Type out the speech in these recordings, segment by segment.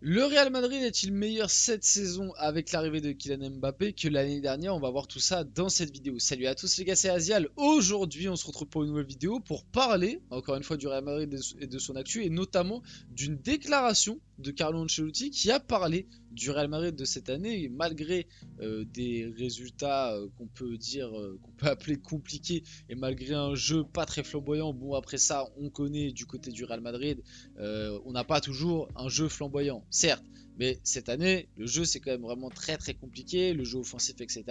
Le Real Madrid est-il meilleur cette saison avec l'arrivée de Kylian Mbappé que l'année dernière? On va voir tout ça dans cette vidéo. Salut à tous les gars, c'est Azial. Aujourd'hui, on se retrouve pour une nouvelle vidéo pour parler, encore une fois, du Real Madrid et de son actu, et notamment d'une déclaration de Carlo Ancelotti qui a parlé du Real Madrid de cette année, et malgré des résultats qu'on peut dire, qu'on peut appeler compliqués, et malgré un jeu pas très flamboyant. Bon, après ça, on connaît du côté du Real Madrid, on n'a pas toujours un jeu flamboyant, certes, mais cette année, le jeu c'est quand même vraiment très très compliqué, le jeu offensif, etc.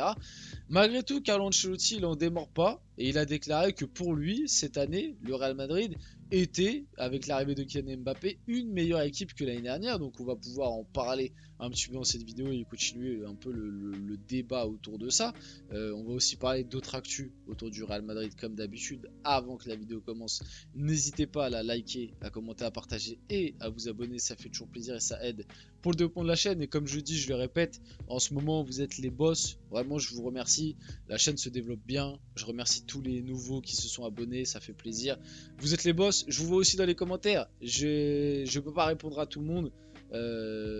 Malgré tout, Carlo Ancelotti il en démord pas et il a déclaré que pour lui, cette année, le Real Madrid était, avec l'arrivée de Kylian Mbappé, une meilleure équipe que l'année dernière. Donc on va pouvoir en parler un petit peu dans cette vidéo et continuer un peu le débat autour de ça. On va aussi parler d'autres actus autour du Real Madrid comme d'habitude. Avant que la vidéo commence, n'hésitez pas à la liker, à commenter, à partager et à vous abonner, ça fait toujours plaisir et ça aide pour le développement de la chaîne. Et comme je dis, je le répète, en ce moment vous êtes les boss, vraiment je vous remercie, la chaîne se développe bien, je remercie tous les nouveaux qui se sont abonnés, ça fait plaisir, vous êtes les boss. Je vous vois aussi dans les commentaires, je peux pas répondre à tout le monde,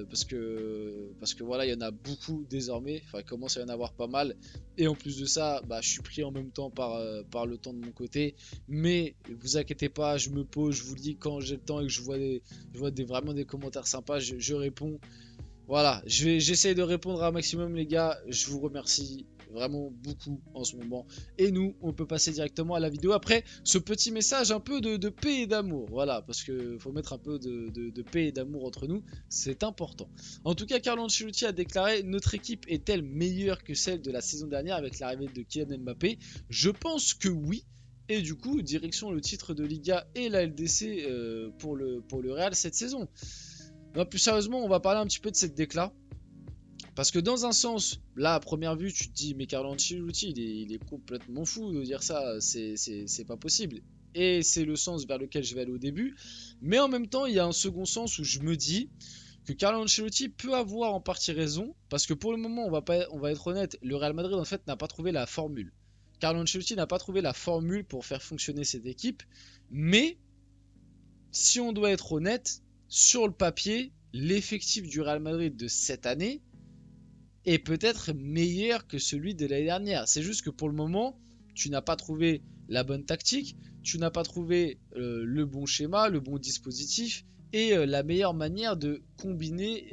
parce que voilà, il y en a beaucoup désormais, enfin il commence à y en avoir pas mal, et en plus de ça, bah, je suis pris en même temps par le temps de mon côté, mais vous inquiétez pas, je me pose, je vous le dis, quand j'ai le temps et que vraiment des commentaires sympas, je réponds. Voilà, j'essaie de répondre à un maximum les gars, je vous remercie vraiment beaucoup en ce moment. Et nous, on peut passer directement à la vidéo après ce petit message un peu de paix et d'amour. Voilà, parce que faut mettre un peu de paix et d'amour entre nous, c'est important. En tout cas, Carlo Ancelotti a déclaré: notre équipe est-elle meilleure que celle de la saison dernière avec l'arrivée de Kylian Mbappé? Je pense que oui. Et du coup, direction le titre de Liga et la LDC pour le Real cette saison. Non, plus sérieusement, on va parler un petit peu de cette décla. Parce que dans un sens, là à première vue, tu te dis, mais Carlo Ancelotti, il est complètement fou de dire ça, c'est pas possible. Et c'est le sens vers lequel je vais aller au début. Mais en même temps, il y a un second sens où je me dis que Carlo Ancelotti peut avoir en partie raison. Parce que pour le moment, on va être honnête, le Real Madrid en fait n'a pas trouvé la formule. Carlo Ancelotti n'a pas trouvé la formule pour faire fonctionner cette équipe. Mais si on doit être honnête, sur le papier, l'effectif du Real Madrid de cette année est peut-être meilleur que celui de l'année dernière. C'est juste que pour le moment, tu n'as pas trouvé la bonne tactique, tu n'as pas trouvé le bon schéma, le bon dispositif et la meilleure manière de combiner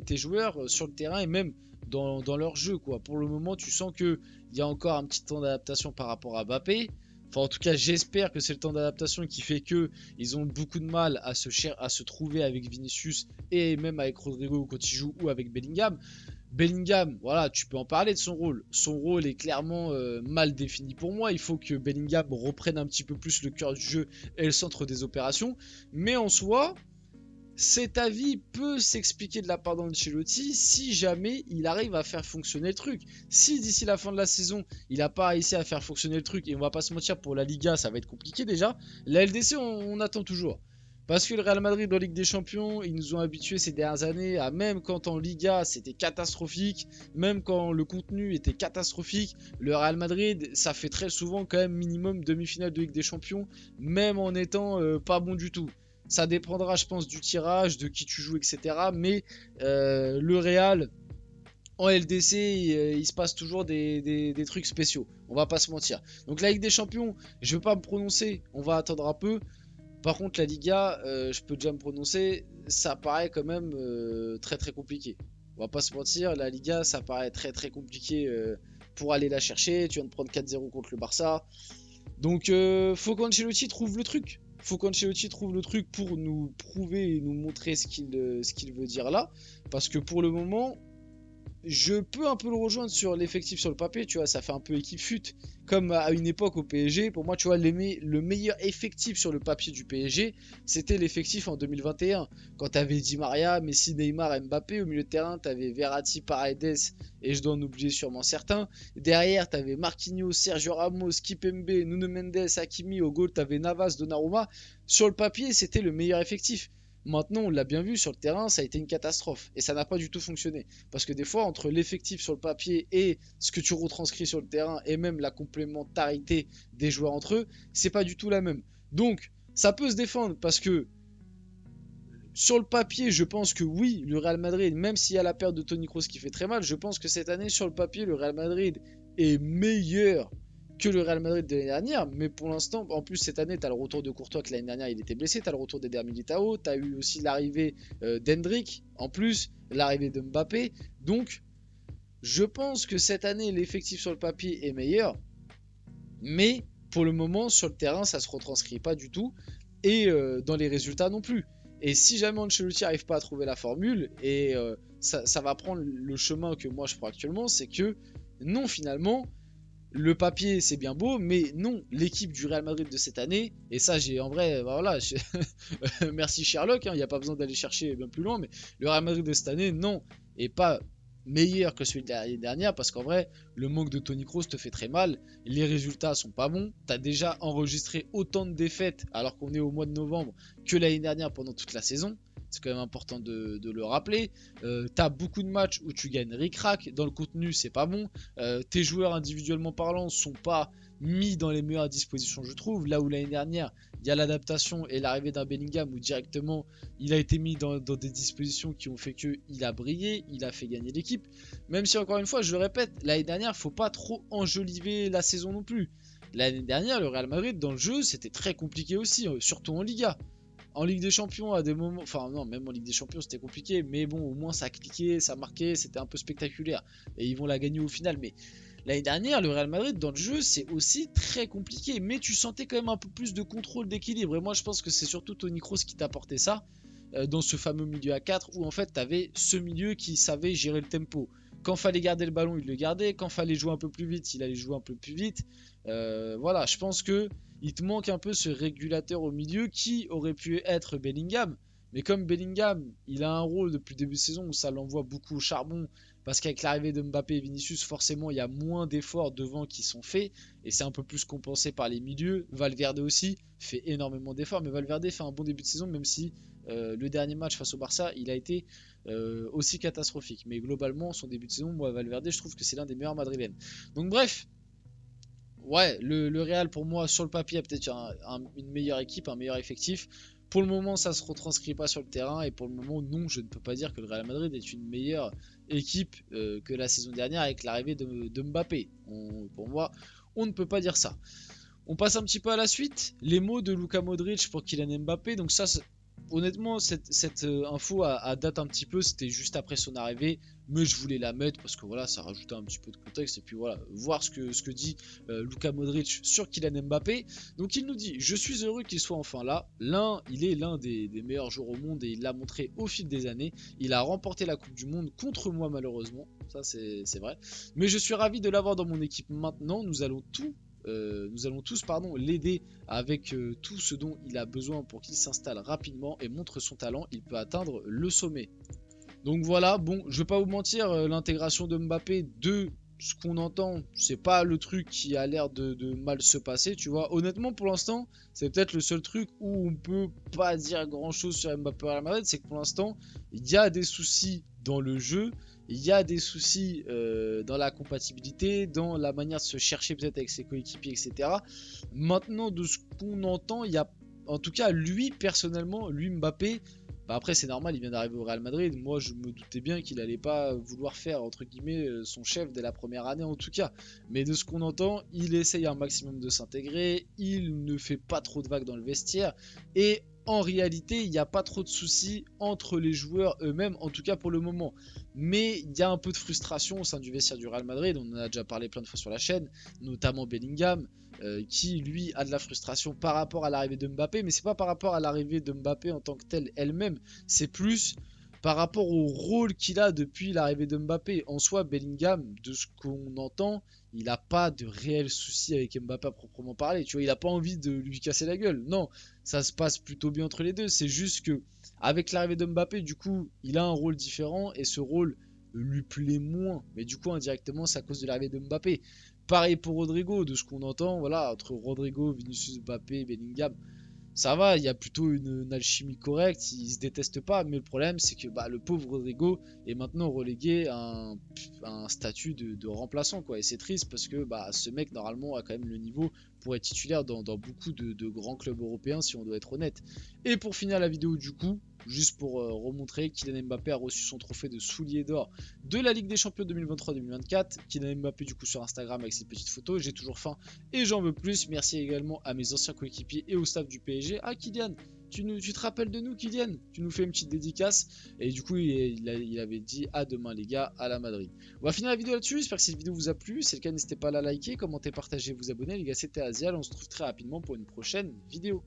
tes joueurs sur le terrain et même dans leur jeu, quoi. Pour le moment, tu sens qu'il y a encore un petit temps d'adaptation par rapport à Mbappé. Enfin, en tout cas, j'espère que c'est le temps d'adaptation qui fait que ils ont beaucoup de mal à se trouver avec Vinicius et même avec Rodrigo quand il joue ou avec Bellingham. Bellingham, voilà, tu peux en parler de son rôle. Son rôle est clairement mal défini pour moi. Il faut que Bellingham reprenne un petit peu plus le cœur du jeu et le centre des opérations. Mais en soi, cet avis peut s'expliquer de la part d'Ancelotti si jamais il arrive à faire fonctionner le truc. Si d'ici la fin de la saison, il n'a pas réussi à faire fonctionner le truc, et on va pas se mentir, pour la Liga, ça va être compliqué déjà. La LDC, on attend toujours. Parce que le Real Madrid en Ligue des Champions, ils nous ont habitués ces dernières années à, même quand en Liga c'était catastrophique, même quand le contenu était catastrophique, le Real Madrid, ça fait très souvent quand même minimum demi-finale de Ligue des Champions, même en étant pas bon du tout. Ça dépendra, je pense, du tirage, de qui tu joues, etc. Mais le Real, en LDC, il se passe toujours des trucs spéciaux. On va pas se mentir. Donc la Ligue des Champions, je ne vais pas me prononcer. On va attendre un peu. Par contre, la Liga, je peux déjà me prononcer. Ça paraît quand même très très compliqué. On va pas se mentir. La Liga, ça paraît très très compliqué pour aller la chercher. Tu viens de prendre 4-0 contre le Barça. Donc faut qu'Ancelotti trouve le truc. Faut qu'Ancelotti trouve le truc pour nous prouver et nous montrer ce qu'il veut dire là. Parce que pour le moment, je peux un peu le rejoindre sur l'effectif sur le papier, tu vois, ça fait un peu équipe fut. Comme à une époque au PSG, pour moi, tu vois, le meilleur effectif sur le papier du PSG, c'était l'effectif en 2021. Quand t'avais Di Maria, Messi, Neymar, Mbappé, au milieu de terrain, t'avais Verratti, Paredes, et je dois en oublier sûrement certains. Derrière, t'avais Marquinhos, Sergio Ramos, Kipembe, Nuno Mendes, Hakimi, au goal, t'avais Navas, Donnarumma. Sur le papier, c'était le meilleur effectif. Maintenant, on l'a bien vu sur le terrain, ça a été une catastrophe. Et ça n'a pas du tout fonctionné. Parce que des fois, entre l'effectif sur le papier et ce que tu retranscris sur le terrain, et même la complémentarité des joueurs entre eux, c'est pas du tout la même. Donc, ça peut se défendre parce que sur le papier, je pense que oui, le Real Madrid, même s'il y a la perte de Toni Kroos qui fait très mal, je pense que cette année, sur le papier, le Real Madrid est meilleur que le Real Madrid de l'année dernière. Mais pour l'instant, en plus, cette année, tu as le retour de Courtois, que l'année dernière, il était blessé. Tu as le retour d'Eder Militao. Tu as eu aussi l'arrivée d'Hendrick. En plus, l'arrivée de Mbappé. Donc, je pense que cette année, l'effectif sur le papier est meilleur. Mais pour le moment, sur le terrain, ça ne se retranscrit pas du tout. Et dans les résultats non plus. Et si jamais Ancelotti n'arrive pas à trouver la formule, et ça va prendre le chemin que moi je prends actuellement, c'est que non, finalement, le papier c'est bien beau, mais non, l'équipe du Real Madrid de cette année, et ça j'ai en vrai, voilà, merci Sherlock, il n'y a pas besoin d'aller chercher bien plus loin, mais le Real Madrid de cette année, non, et pas meilleur que celui de l'année dernière, parce qu'en vrai, le manque de Toni Kroos te fait très mal, les résultats sont pas bons, t'as déjà enregistré autant de défaites alors qu'on est au mois de novembre que l'année dernière pendant toute la saison. C'est quand même important de le rappeler. T'as beaucoup de matchs où tu gagnes ric-rac. Dans le contenu, c'est pas bon. Tes joueurs individuellement parlant sont pas mis dans les meilleures dispositions, je trouve. Là où l'année dernière, il y a l'adaptation et l'arrivée d'un Bellingham où directement il a été mis dans des dispositions qui ont fait qu'il a brillé, il a fait gagner l'équipe. Même si, encore une fois, je le répète, l'année dernière, il faut pas trop enjoliver la saison non plus. L'année dernière, le Real Madrid, dans le jeu, c'était très compliqué aussi, surtout en Liga. En Ligue des Champions, à des moments, enfin non, même en Ligue des Champions, c'était compliqué, mais bon, au moins ça cliquait, ça marquait, c'était un peu spectaculaire. Et ils vont la gagner au final. Mais l'année dernière, le Real Madrid, dans le jeu, c'est aussi très compliqué. Mais tu sentais quand même un peu plus de contrôle, d'équilibre. Et moi, je pense que c'est surtout Toni Kroos qui t'apportait ça, dans ce fameux milieu à 4, où en fait, tu avais ce milieu qui savait gérer le tempo. Quand fallait garder le ballon, il le gardait. Quand fallait jouer un peu plus vite, il allait jouer un peu plus vite. Voilà, je pense que il te manque un peu ce régulateur au milieu qui aurait pu être Bellingham. Mais comme Bellingham, il a un rôle depuis le début de saison où ça l'envoie beaucoup au charbon, parce qu'avec l'arrivée de Mbappé et Vinicius, forcément, il y a moins d'efforts devant qui sont faits, et c'est un peu plus compensé par les milieux. Valverde aussi fait énormément d'efforts, mais Valverde fait un bon début de saison, même si le dernier match face au Barça, il a été aussi catastrophique. Mais globalement, son début de saison, moi, Valverde, je trouve que c'est l'un des meilleurs madrilènes. Donc bref, ouais, le Real pour moi sur le papier a peut-être une meilleure équipe, un meilleur effectif. Pour le moment, ça se retranscrit pas sur le terrain et pour le moment, non, je ne peux pas dire que le Real Madrid est une meilleure équipe que la saison dernière avec l'arrivée de Mbappé. Pour moi, on ne peut pas dire ça. On passe un petit peu à la suite. Les mots de Luka Modric pour Kylian Mbappé. Donc ça, honnêtement, cette info date un petit peu. C'était juste après son arrivée. Mais je voulais la mettre parce que voilà, ça rajoutait un petit peu de contexte. Et puis voilà, voir ce que dit Luka Modric sur Kylian Mbappé. Donc il nous dit: je suis heureux qu'il soit enfin là. Il est l'un des meilleurs joueurs au monde et il l'a montré au fil des années. Il a remporté la Coupe du Monde contre moi malheureusement. Ça c'est vrai. Mais je suis ravi de l'avoir dans mon équipe maintenant. Nous allons tous l'aider avec tout ce dont il a besoin pour qu'il s'installe rapidement et montre son talent. Il peut atteindre le sommet. Donc voilà, bon, je vais pas vous mentir, l'intégration de Mbappé, de ce qu'on entend, c'est pas le truc qui a l'air de mal se passer, tu vois. Honnêtement, pour l'instant, c'est peut-être le seul truc où on peut pas dire grand-chose sur Mbappé à la Madrid, c'est que pour l'instant, il y a des soucis dans le jeu, il y a des soucis dans la compatibilité, dans la manière de se chercher peut-être avec ses coéquipiers, etc. Maintenant, de ce qu'on entend, il y a, en tout cas, lui personnellement, lui Mbappé. Bah après c'est normal, il vient d'arriver au Real Madrid. Moi je me doutais bien qu'il allait pas vouloir faire entre guillemets son chef dès la première année en tout cas. Mais de ce qu'on entend, il essaye un maximum de s'intégrer, il ne fait pas trop de vagues dans le vestiaire et en réalité il n'y a pas trop de soucis entre les joueurs eux-mêmes, en tout cas pour le moment. Mais il y a un peu de frustration au sein du vestiaire du Real Madrid, on en a déjà parlé plein de fois sur la chaîne, notamment Bellingham. Qui lui a de la frustration par rapport à l'arrivée de Mbappé, mais c'est pas par rapport à l'arrivée de Mbappé en tant que telle elle-même, c'est plus par rapport au rôle qu'il a depuis l'arrivée de Mbappé. En soi, Bellingham, de ce qu'on entend, il n'a pas de réel souci avec Mbappé à proprement parler. Tu vois, il n'a pas envie de lui casser la gueule. Non, ça se passe plutôt bien entre les deux. C'est juste que avec l'arrivée de Mbappé, du coup, il a un rôle différent et ce rôle lui plaît moins. Mais du coup, indirectement, c'est à cause de l'arrivée de Mbappé. Pareil pour Rodrigo, de ce qu'on entend, voilà, entre Rodrigo, Vinicius, Mbappé, Bellingham, ça va, il y a plutôt une alchimie correcte, ils se détestent pas, mais le problème c'est que le pauvre Rodrigo est maintenant relégué à un statut de remplaçant, quoi, et c'est triste parce que ce mec normalement a quand même le niveau pour être titulaire dans beaucoup de grands clubs européens si on doit être honnête. Et pour finir la vidéo du coup, juste pour remontrer, Kylian Mbappé a reçu son trophée de soulier d'or de la Ligue des Champions 2023-2024. Kylian Mbappé du coup sur Instagram avec ses petites photos, j'ai toujours faim et j'en veux plus. Merci également à mes anciens coéquipiers et au staff du PSG. Ah Kylian, tu te rappelles de nous Kylian? Tu nous fais une petite dédicace. Et du coup il avait dit à demain les gars, à la Madrid. On va finir la vidéo là-dessus, j'espère que cette vidéo vous a plu. Si c'est le cas, n'hésitez pas à la liker, commenter, partager, vous abonner. Les gars, c'était Azial, on se retrouve très rapidement pour une prochaine vidéo.